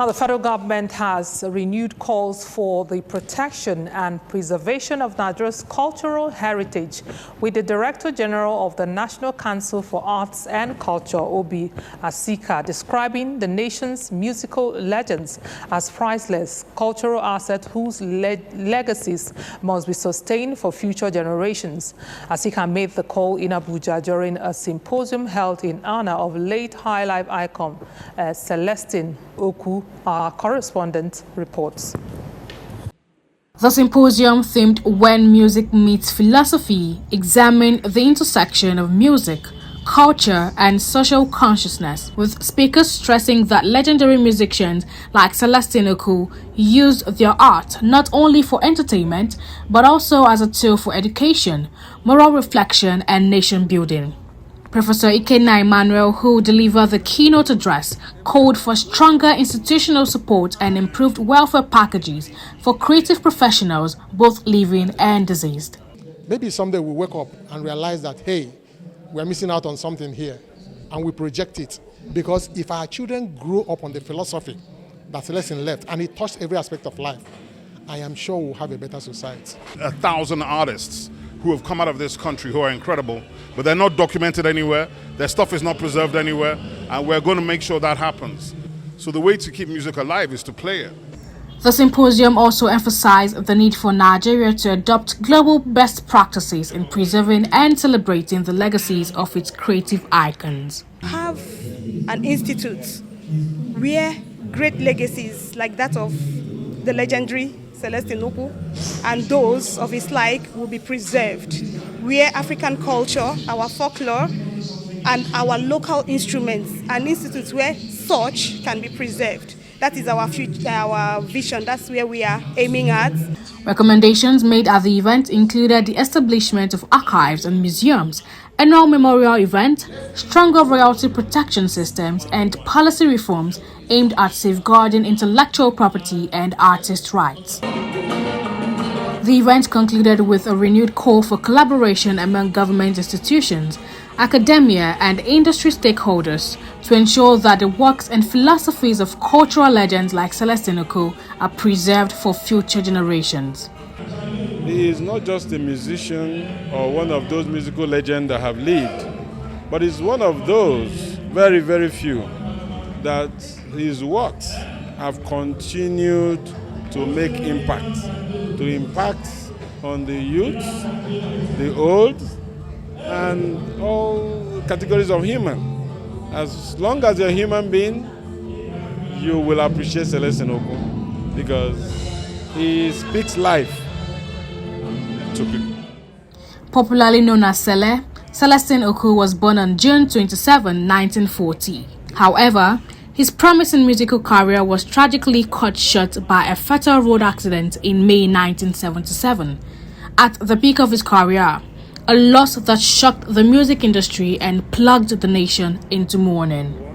Now, the federal government has renewed calls for the protection and preservation of Nigeria's cultural heritage, with the Director General of the National Council for Arts and Culture, Obi Asika, describing the nation's musical legends as priceless cultural assets whose legacies must be sustained for future generations. Asika made the call in Abuja during a symposium held in honor of late highlife icon Celestine Ukwu. Our correspondent reports. The symposium, themed When Music Meets Philosophy, examined the intersection of music, culture, and social consciousness, with speakers stressing that legendary musicians like Celestine Ukwu used their art not only for entertainment, but also as a tool for education, moral reflection, and nation building. Professor Ikenna Emmanuel, who delivered the keynote address, called for stronger institutional support and improved welfare packages for creative professionals, both living and deceased. Maybe someday we'll wake up and realize that, hey, we're missing out on something here, and we project it. Because if our children grew up on the philosophy that Celestine left, and it touched every aspect of life, I am sure we'll have a better society. 1,000 artists who have come out of this country who are incredible, but they're not documented anywhere, their stuff is not preserved anywhere, and we're going to make sure that happens. So the way to keep music alive is to play it. The symposium also emphasized the need for Nigeria to adopt global best practices in preserving and celebrating the legacies of its creative icons. Have an institute where great legacies like that of the legendary Celestine Ukwu and those of his like will be preserved, where African culture, our folklore, and our local instruments, and institutes where such can be preserved. That is our future, our vision. That's where we are aiming at. Recommendations made at the event included the establishment of archives and museums, annual memorial event, stronger royalty protection systems, and policy reforms aimed at safeguarding intellectual property and artist rights. The event concluded with a renewed call for collaboration among government institutions, academia, and industry stakeholders to ensure that the works and philosophies of cultural legends like Celestine Ukwu are preserved for future generations. He is not just a musician or one of those musical legends that have lived, but he's one of those very, very few that his works have continued to make impact on the youth, the old, and all categories of human. As long as you're a human being, you will appreciate Celestine Ukwu because he speaks life to people. Popularly known as Cele, Celestine Ukwu was born on June 27, 1940. However, his promising musical career was tragically cut short by a fatal road accident in May 1977. At the peak of his career, a loss that shocked the music industry and plunged the nation into mourning.